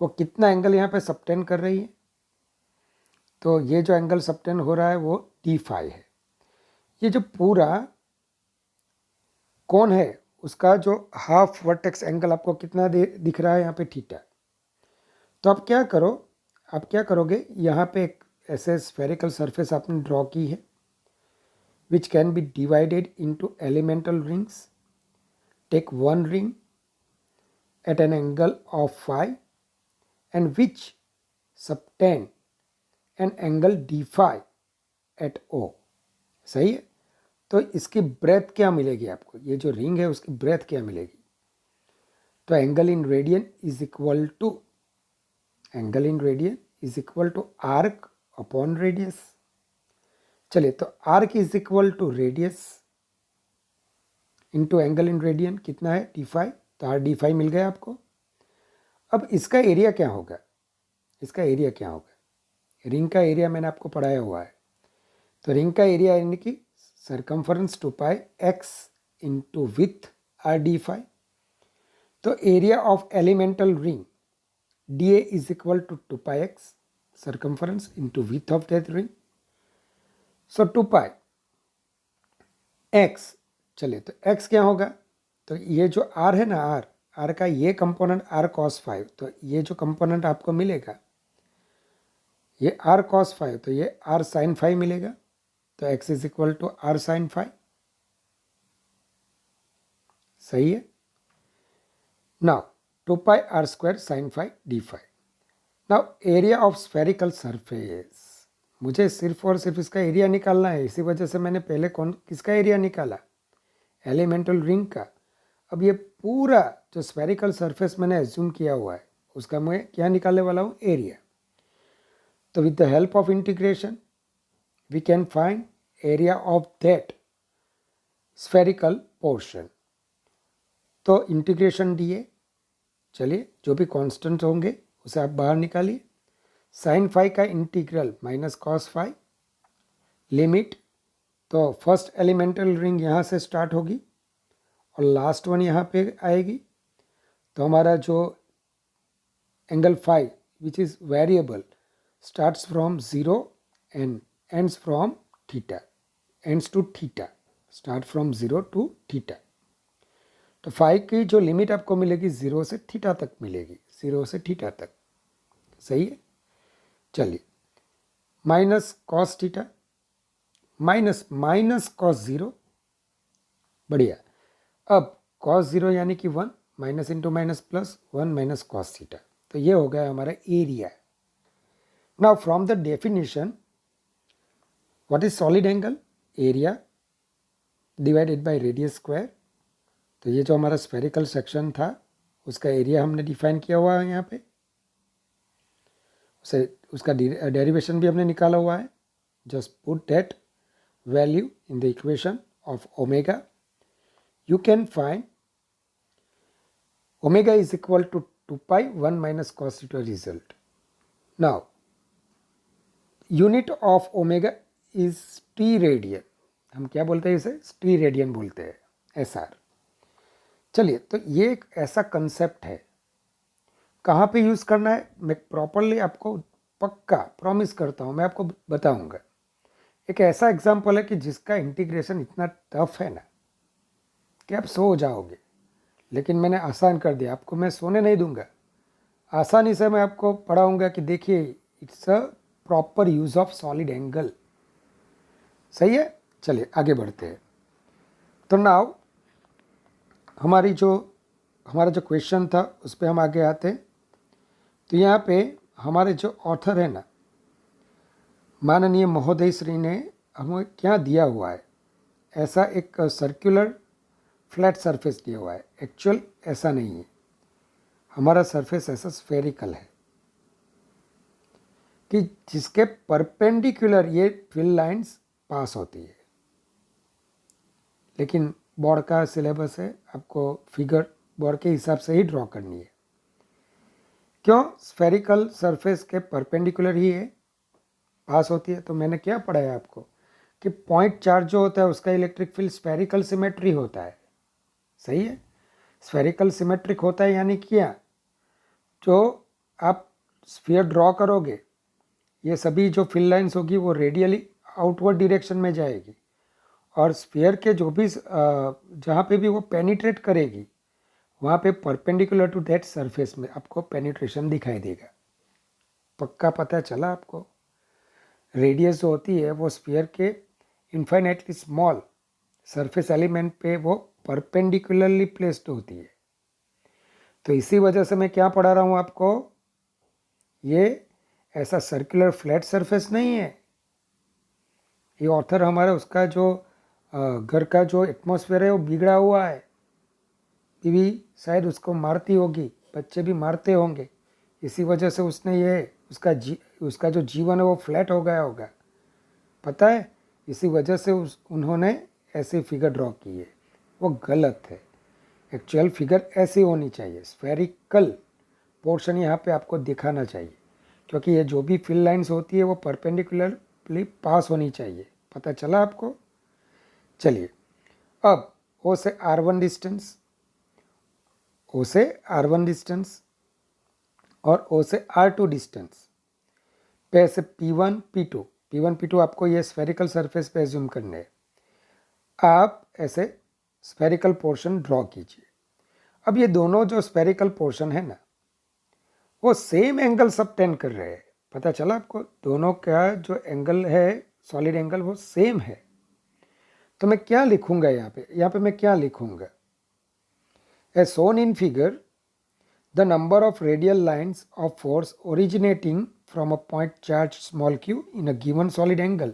वो कितना एंगल यहाँ पे सबटेंड कर रही है, तो ये जो एंगल सबटेंड हो रहा है वो d फाई है। ये जो पूरा कौन है उसका जो हाफ वर्टेक्स एंगल आपको कितना दिख रहा है यहाँ पे थीटा। तो आप क्या करो, आप क्या करोगे, यहाँ पे एक ऐसे स्फेरिकल सरफेस आपने ड्रॉ की है which can be divided into elemental rings. Take one ring at an angle of phi and which subtend an angle d phi at O. सही है। तो इसकी ब्रेथ क्या मिलेगी आपको, ये जो रिंग है उसकी ब्रेथ क्या मिलेगी, तो angle in radian is equal to, angle in radian is equal to arc upon radius. चलिए, तो arc is equal to radius into angle in radian कितना है डी फाई, तो आर डी फाई मिल गया आपको। अब इसका एरिया क्या होगा, इसका एरिया क्या होगा, रिंग का एरिया मैंने आपको पढ़ाया हुआ है। तो रिंग का एरिया यानी कि circumference 2 pi x into width r D phi. तो area of elemental ring d a is equal to 2 pi x circumference into width of that ring. So 2 pi x, चलिए तो x क्या होगा, तो ये जो r है ना, r का ये कंपोनेंट r cos 5, तो ये जो कंपोनेंट आपको मिलेगा ये r cos 5, तो ये r sin 5 मिलेगा। तो x is equal to r sin 5, सही है। Now 2 pi r square sin 5 d 5। Now area of spherical surface, मुझे सिर्फ और सिर्फ इसका एरिया निकालना है, इसी वजह से मैंने पहले किसका एरिया निकाला, एलिमेंटल रिंग का। अब ये पूरा जो स्फेरिकल सरफेस मैंने एज्यूम किया हुआ है उसका मैं क्या निकालने वाला हूँ, एरिया। तो with the help of integration we can find area of that spherical portion. तो इंटीग्रेशन दिए, चलिए जो भी कांस्टेंट होंगे उसे आप बाहर निकालिए। साइन फाई का integral minus cos phi, limit, तो फर्स्ट एलिमेंटल रिंग यहाँ से स्टार्ट होगी और लास्ट वन यहाँ पे आएगी। तो हमारा जो angle phi which is variable starts from 0 and ends from theta, ends to theta, start from 0 to theta. तो फाई की जो लिमिट आपको मिलेगी 0 से थीटा तक मिलेगी, 0 से थीटा तक, सही है। चलिए, minus cos theta minus minus cos 0, बढ़िया। अब कॉस 0 यानी कि 1, minus into minus plus 1 minus cos theta, तो ये हो गया हमारा area. Now from the definition what is solid angle, area divided by radius square. तो ये जो हमारा स्फेरिकल सेक्शन था उसका एरिया हमने डिफाइन किया हुआ है यहाँ पे, उसका डेरिवेशन भी हमने निकाला हुआ है। Just put that value in the equation of omega, you can find omega is equal to 2 pi 1 minus cos theta result. Now unit of omega is t radian, हम क्या बोलते हैं इसे, t radian बोलते हैं, SR। चलिए, तो ये एक ऐसा कंसेप्ट है, कहाँ पे यूज़ करना है मैं प्रॉपरली आपको पक्का प्रॉमिस करता हूँ, मैं आपको बताऊँगा। एक ऐसा एग्जाम्पल है कि जिसका इंटीग्रेशन इतना टफ है ना, कि आप सो जाओगे, लेकिन मैंने आसान कर दिया, आपको मैं सोने नहीं दूंगा, आसानी से मैं आपको पढ़ाऊंगा कि देखिए it's a proper use of solid angle. सही है, चलिए आगे बढ़ते हैं। तो नाउ हमारा जो क्वेश्चन था उस पर हम आगे आते हैं। तो यहाँ पे हमारे जो ऑथर है ना, माननीय महोदय श्री ने हमें क्या दिया हुआ है, ऐसा एक सर्कुलर फ्लैट सरफेस दिया हुआ है। एक्चुअल ऐसा नहीं है, हमारा सरफेस ऐसा स्फेरिकल है कि जिसके परपेंडिकुलर ये फिल लाइंस पास होती है। लेकिन बोर्ड का सिलेबस है, आपको फिगर बोर्ड के हिसाब से ही ड्रॉ करनी है। क्यों? स्फेरिकल सरफेस के परपेंडिकुलर ही है, पास होती है। तो मैंने क्या पढ़ाया आपको कि पॉइंट चार्ज जो होता है उसका इलेक्ट्रिक फील्ड स्फेरिकल सिमेट्री होता है। सही है, स्फेरिकल सिमेट्रिक होता है, यानी क्या, जो आप स्फीयर ड्रॉ करोगे ये सभी जो फिल लाइंस होगी वो रेडियली आउटवर्ड डायरेक्शन में जाएगी, और स्फीयर के जो भी जहाँ पे भी वो पेनिट्रेट करेगी वहाँ पे परपेंडिकुलर टू दैट सरफेस में आपको पेनिट्रेशन दिखाई देगा। पक्का पता चला आपको? रेडियस जो होती है वो स्फीयर के इन्फाइनाइटली स्मॉल सरफेस एलिमेंट पे वो परपेंडिकुलरली प्लेस्ड होती है। तो इसी वजह से मैं क्या पढ़ा रहा हूँ आपको, ये ऐसा सर्कुलर फ्लैट सरफेस नहीं है। ये ऑथर हमारा उसका जो घर का जो एटमॉस्फेयर है वो बिगड़ा हुआ है, बीवी शायद उसको मारती होगी, बच्चे भी मारते होंगे, इसी वजह से उसने ये उसका जो जीवन है वो फ्लैट हो गया होगा, पता है। इसी वजह से उन्होंने ऐसी फिगर ड्रॉ की है, वो गलत है। एक्चुअल फिगर ऐसी होनी चाहिए, स्फेरिकल पोर्शन यहाँ पे आपको दिखाना चाहिए, क्योंकि ये जो भी फिल लाइंस होती है वो परपेंडिकुलरली पास होनी चाहिए। पता चला आपको? चलिए, अब O से R1 डिस्टेंस, O से R1 डिस्टेंस और O से R2 डिस्टेंस पे ऐसे P1 P2 आपको ये स्फेरिकल सरफेस पे एज्यूम करने हैं। आप ऐसे स्फेरिकल पोर्शन ड्रॉ कीजिए। अब ये दोनों जो स्फेरिकल पोर्शन है ना, वो सेम एंगल सबटेंड कर रहे हैं। पता चला आपको? दोनों का जो एंगल है, सॉलिड एंगल, वो सेम है। तो मैं क्या लिखूंगा यहाँ पे मैं क्या लिखूंगा? As shown in figure, the number of radial lines of force originating from a point charge small q in a given solid angle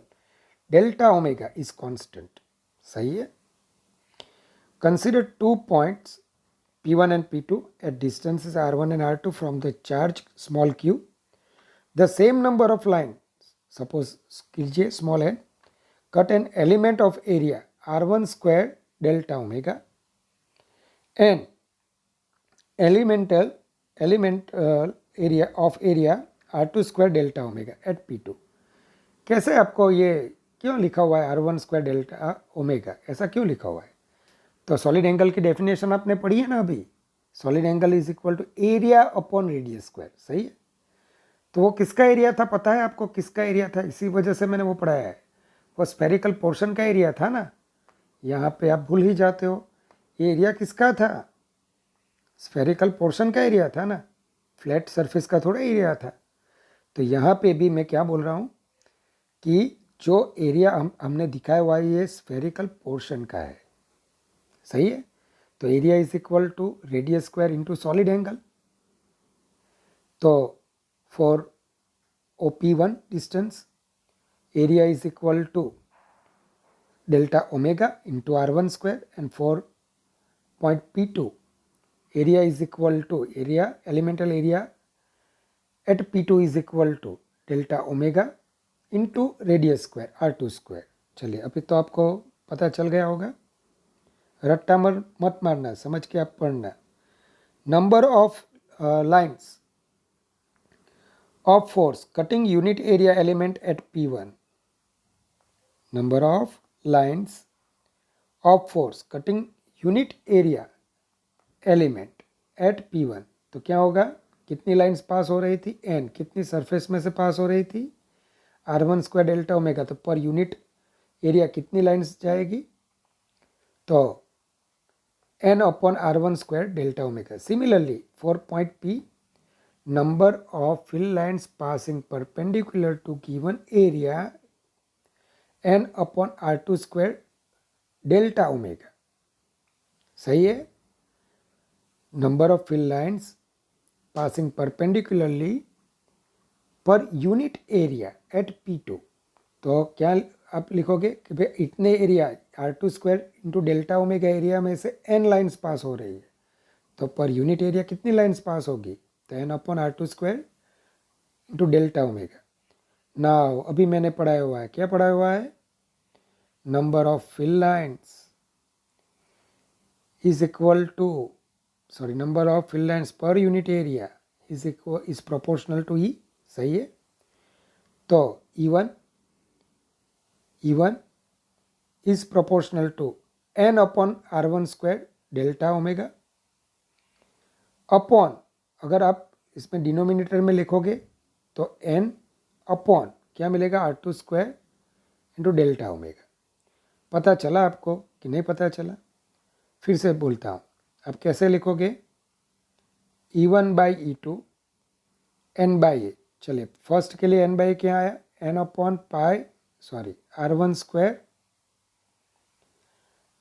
delta omega is constant. सही है। Consider 2 points P1 and P2 at distances R1 and R2 from the charge small q. The same number of lines, suppose कीजिए small n, cut an element of area R1 square delta omega and elemental area of area R2 square delta omega eight P2। कैसे आपको ये क्यों लिखा हुआ है R1 square delta omega, ऐसा क्यों लिखा हुआ है? तो सॉलिड एंगल की डेफिनेशन आपने पढ़ी है ना अभी, solid angle is equal to area upon radius square. सही है, तो वो किसका एरिया था पता है आपको? किसका एरिया था? इसी वजह से मैंने वो पढ़ाया है, वो स्फेरिकल पोर्शन का एरिया था ना। यहाँ पे आप भूल ही जाते हो, ये एरिया किसका था? स्फेरिकल पोर्शन का एरिया था ना, फ्लैट सरफेस का थोड़ा एरिया था। तो यहाँ पे भी मैं क्या बोल रहा हूँ कि जो एरिया हमने दिखाया हुआ है ये स्फेरिकल पोर्शन का है। सही है, तो area is equal to radius square into solid angle. तो for OP1 distance area is equal to delta omega into R1 square, and for point P2 area is equal to elemental area at P2 is equal to delta omega into radius square R2 square। चलिए, अभी तो आपको पता चल गया होगा, रट्टा मत मारना, समझ के आप पढ़ना। Number of lines of force cutting unit area element at P1, number of lines of force cutting unit area element at P1। तो क्या होगा, कितनी लाइंस पास हो रही थी? n। कितनी सरफेस में से पास हो रही थी? R1 square delta omega. तो पर यूनिट एरिया कितनी लाइंस जाएगी? तो n upon r1 square delta omega. Similarly, for point P, number of fill lines passing perpendicular to given area n upon r2 square delta omega. सही है. Number of fill lines passing perpendicularly per unit area at P2. तो क्या आप लिखोगे कि भाई इतने area R2 square into delta omega area में से n लाइन्स पास हो रही है, तो पर यूनिट एरिया कितनी लाइन्स पास होगी, तो n upon R2 square into delta omega. Now अभी मैंने पढ़ाया हुआ है, क्या पढ़ाया हुआ है, number of field lines is equal to number of field lines per unit area is proportional to E. सही है. तो E1 is proportional to n upon R1 square delta omega upon, अगर आप इसमें डिनोमिनेटर में लिखोगे तो n अपॉन क्या मिलेगा, R2 square into delta omega. पता चला आपको कि नहीं पता चला? फिर से बोलता हूँ, आप कैसे लिखोगे, E1 by E2 n by ए. चलिए फर्स्ट के लिए n बाई क्या आया, n upon R1 square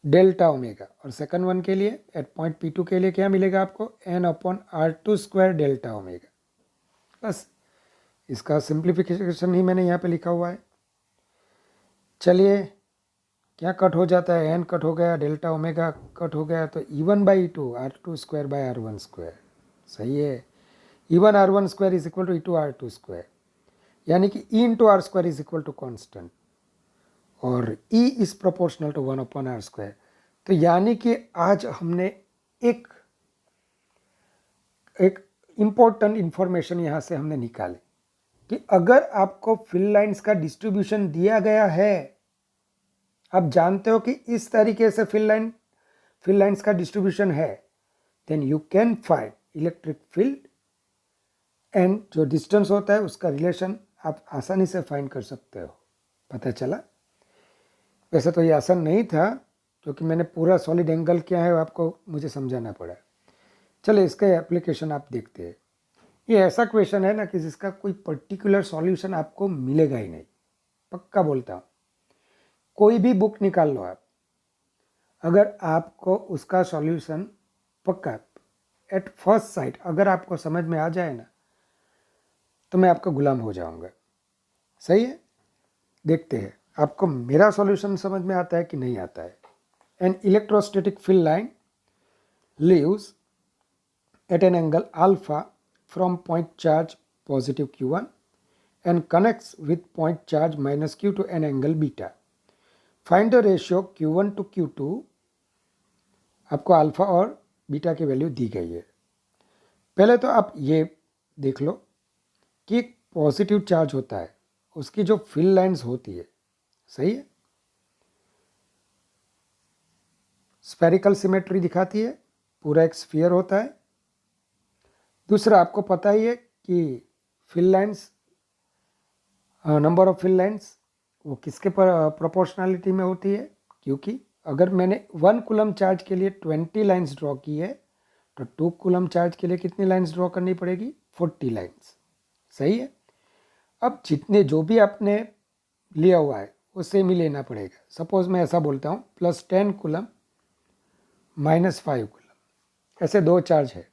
delta omega. और सेकंड वन के लिए एट पॉइंट P2 के लिए क्या मिलेगा आपको, n upon R2 square delta omega. बस इसका सिंप्लीफिकेशन ही मैंने यहाँ पे लिखा हुआ है. चलिए क्या कट हो जाता है, n कट हो गया, डेल्टा ओमेगा कट हो गया, तो E1 by E2 R2 square by R1 square. सही है. E1 R1 square is equal to E2 R2 square, यानी कि E into R square is equal to constant और E is proportional to 1 upon R square. तो यानी कि आज हमने एक इम्पोर्टेंट इंफॉर्मेशन यहाँ से हमने निकाली कि अगर आपको फिल लाइंस का डिस्ट्रीब्यूशन दिया गया है, आप जानते हो कि इस तरीके से फिल लाइंस का डिस्ट्रीब्यूशन है, then you can find electric field and जो डिस्टेंस होता है उसका रिलेशन आप आसानी से फाइंड कर सकते हो. पता चला? वैसे तो ये आसान नहीं था क्योंकि मैंने पूरा सॉलिड एंगल क्या है आपको मुझे समझाना पड़ा. चलिए इसका एप्लीकेशन आप देखते हैं. ये ऐसा क्वेश्चन है ना कि जिसका कोई पर्टिकुलर सॉल्यूशन आपको मिलेगा ही नहीं, पक्का बोलता हूँ. कोई भी बुक निकाल लो आप, अगर आपको उसका सॉल्यूशन पक्का एट फर्स्ट साइट अगर आपको समझ में आ जाए ना, तो मैं आपका गुलाम हो जाऊंगा. सही है. देखते हैं आपको मेरा सॉल्यूशन समझ में आता है कि नहीं आता है. An electrostatic field line leaves at an angle alpha from point charge positive Q1 and connects with point charge minus Q2 an angle beta. Find the ratio Q1 to Q2. आपको alpha और beta की value दी गई है. पहले तो आप ये देख लो कि एक पॉजिटिव चार्ज होता है, उसकी जो फिल लाइंस होती है, सही है, स्फेरिकल सिमेट्री दिखाती है, पूरा एक स्फीयर होता है. दूसरा आपको पता ही है कि field lines, number of field lines वो किसके प्रोपोर्शनलिटी में होती है, क्योंकि अगर मैंने 1 कूलम चार्ज के लिए 20 लाइंस ड्रॉ की है तो 2 कूलम चार्ज के लिए कितनी लाइंस ड्रॉ करनी पड़ेगी, 40 लाइंस. सही है. अब जितने जो भी आपने लिया हुआ है वो सेम ही लेना पड़ेगा. सपोज मैं ऐसा बोलता हूँ +10 कूलम -5 कूलम, ऐसे 2 चार्ज है.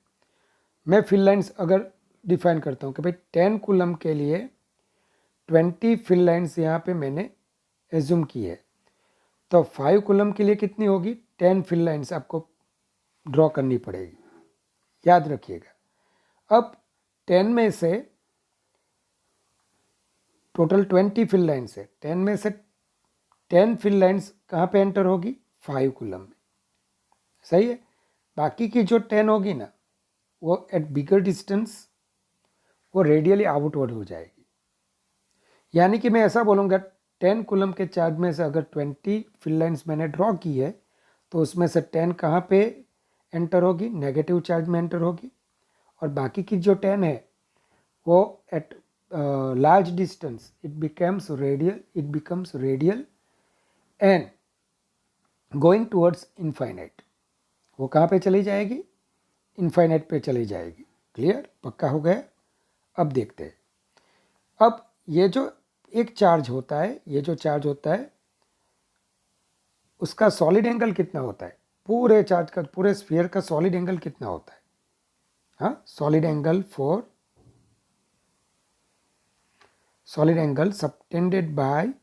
मैं फिल लाइंस अगर डिफाइन करता हूँ कि भाई 10 कूलम के लिए 20 फिल लाइंस यहाँ पे मैंने एज्यूम की है, तो 5 कूलम के लिए कितनी होगी, 10 फिल लाइंस आपको ड्रॉ करनी पड़ेगी. याद रखिएगा. अब 10 में से टोटल 20 फिल लाइन्स है, 10 में से 10 फिल लाइन्स कहाँ पे एंटर होगी, 5 कूलम में. सही है. बाकी की जो 10 होगी ना, वो एट बिगर डिस्टेंस वो रेडियली आउटवर्ड हो जाएगी. यानी कि मैं ऐसा बोलूँगा 10 कूलम के चार्ज में से अगर 20 फिल लाइन्स मैंने ड्रॉ की है तो उसमें से 10 कहाँ पे एंटर होगी, नेगेटिव चार्ज में एंटर होगी, और बाकी की जो 10 है वो eight large distance it becomes radial and going towards infinite. वो कहाँ पे चली जाएगी, इनफाइनाइट पे चली जाएगी। क्लियर, पक्का हो गया। अब देखते हैं, अब ये जो एक चार्ज होता है, ये जो चार्ज होता है उसका सॉलिड एंगल कितना होता है, पूरे चार्ज का, पूरे स्फीयर का सॉलिड एंगल कितना होता है। हाँ, solid angle subtended bye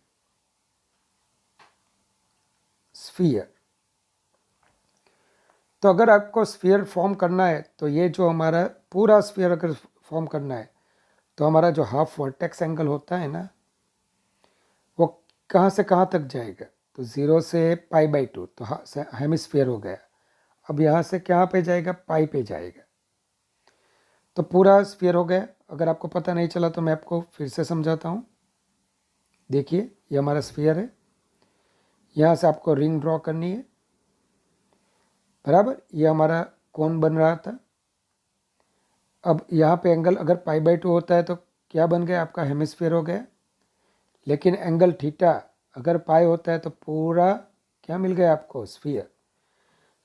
sphere. तो अगर आपको स्फीयर फॉर्म करना है तो ये जो हमारा पूरा स्फीयर अगर फॉर्म करना है तो हमारा जो हाफ वर्टेक्स एंगल होता है ना, वो कहाँ से कहाँ तक जाएगा, तो 0 से π/2, तो हेमिस्फीयर हो गया। अब यहाँ से कहाँ पे जाएगा, पाई पे जाएगा। तो पूरा स्फीयर हो गया। अगर आपको पता नहीं चला तो मैं आपको फिर से समझाता हूँ। देखिए, ये हमारा स्फीयर है, यहाँ से आपको रिंग ड्रॉ करनी है, बराबर। ये हमारा कोन बन रहा था। अब यहाँ पे एंगल अगर π/2 होता है तो क्या बन गया, आपका हेमिस्फीयर हो गया। लेकिन एंगल थीटा अगर पाई होता है तो पूरा क्या मिल गया आपको, स्फीयर।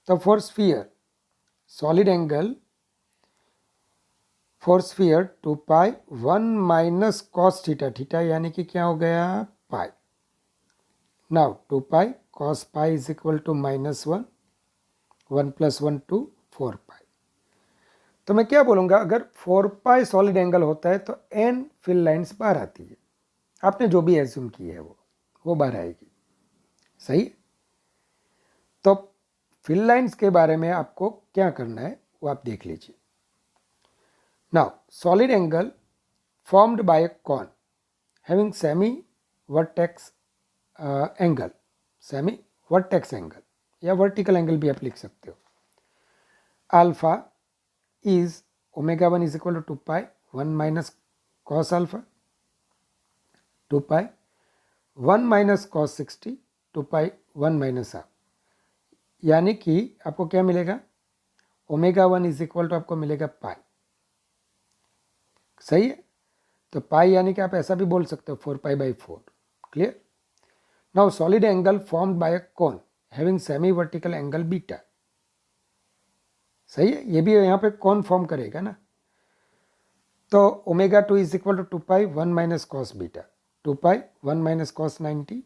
तो for sphere solid angle for sphere 2π 1 minus cos theta, theta यानी कि क्या हो गया, pi. Now 2π cos π is equal to -1, 1 + 1 2 4π। तो मैं क्या बोलूँगा, अगर 4π सॉलिड एंगल होता है तो n फिल लाइन्स बाहर आती है। आपने जो भी एज्यूम की है वो बाहर आएगी, सही। तो फिल लाइन्स के बारे में आपको क्या करना है वो आप देख लीजिए। Now solid angle formed by a cone having semi vertex angle, semi vertex angle या वर्टिकल एंगल भी आप लिख सकते हो। Alpha is ω1 is equal to 2π 1 minus cos alpha, 2π 1 minus cos 60, 2π 1 minus half. यानी कि आपको क्या मिलेगा, ω1 इज इक्वल टू आपको मिलेगा पाई, सही है। तो पाई यानी कि आप ऐसा भी बोल सकते हो 4π/4। Clear. Now solid angle formed by a cone having semi vertical angle beta, सही है। ये भी यहाँ पे कौन फॉर्म करेगा ना। तो ω2 is equal to 2π 1 minus cos beta, 2π 1 minus cos 90,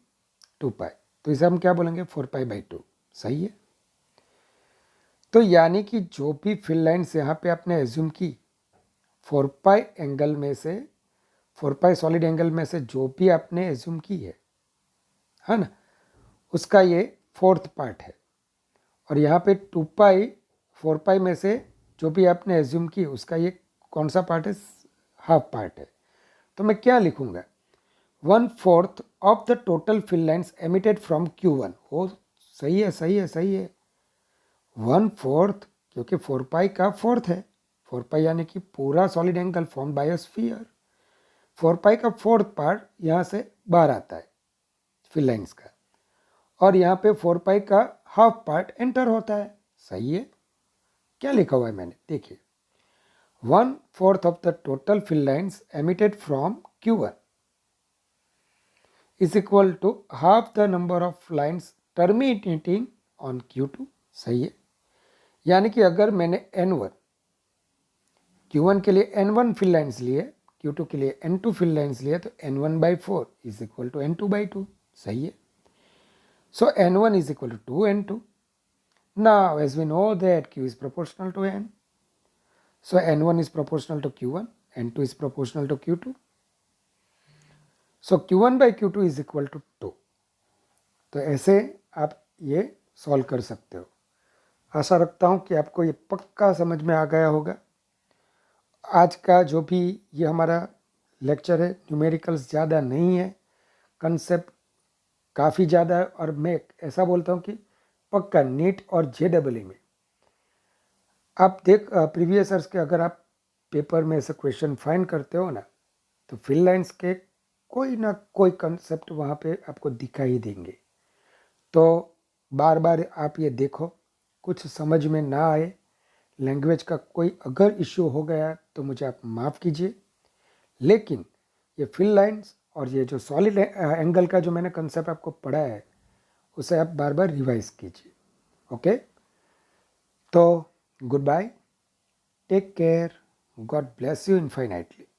2π। तो इसे हम क्या बोलेंगे, 4π/2, सही है। तो यानी कि जो भी फिल लाइन्स यहाँ पे आपने एज्यूम की 4π एंगल में से, 4π सॉलिड एंगल में से जो भी आपने एज्यूम की है ना, उसका ये फोर्थ पार्ट है। और यहाँ पे 2π 4π में से जो भी आपने एज्यूम की उसका ये कौन सा पार्ट है, हाफ पार्ट है। तो मैं क्या लिखूँगा, 1/4 of the total field lines emitted from Q1। हो, सही है, सही है, सही है। 1/4 क्योंकि 4π का फोर्थ है, 4π यानी कि पूरा solid angle form by a sphere. 4π का फोर्थ पार्ट यहाँ से बाहर आता है फिल लाइन्स का, और यहाँ पे 4π का हाफ पार्ट एंटर होता है, सही है। क्या लिखा हुआ है मैंने, देखिए, 1/4 of the total field lines emitted from Q1 is equal to half the number of lines terminating on Q2, सही है। यानी कि अगर मैंने N1 Q1 के लिए N1 फिल लाइन्स लिए, Q2 के लिए N2 फिल लाइन्स लिए, तो N1/4 is equal to N2/2, सही है। So N1 is equal to 2N2. Now as we know that Q is proportional to N, so N1 is proportional to Q1, N2 is proportional to Q2. So Q1/Q2 is equal to 2. तो ऐसे आप ये solve कर सकते हो। आशा रखता हूँ कि आपको ये पक्का समझ में आ गया होगा। आज का जो भी ये हमारा लेक्चर है, न्यूमेरिकल्स ज़्यादा नहीं है, कंसेप्ट काफ़ी ज़्यादा है। और मैं ऐसा बोलता हूँ कि पक्का नीट और JEE में आप प्रीवियस ईयर्स के अगर आप पेपर में ऐसे क्वेश्चन फाइंड करते हो ना, तो फिल लाइन्स के कोई ना कोई कंसेप्ट वहाँ पे आपको दिखाई देंगे। तो बार बार आप ये देखो, कुछ समझ में ना आए, लैंग्वेज का कोई अगर इश्यू हो गया तो मुझे आप माफ़ कीजिए, लेकिन ये फिल लाइन्स और ये जो सॉलिड एंगल का जो मैंने कंसेप्ट आपको पढ़ाया है उसे आप बार बार रिवाइज कीजिए। ओके, तो goodbye, take care, God bless you infinitely.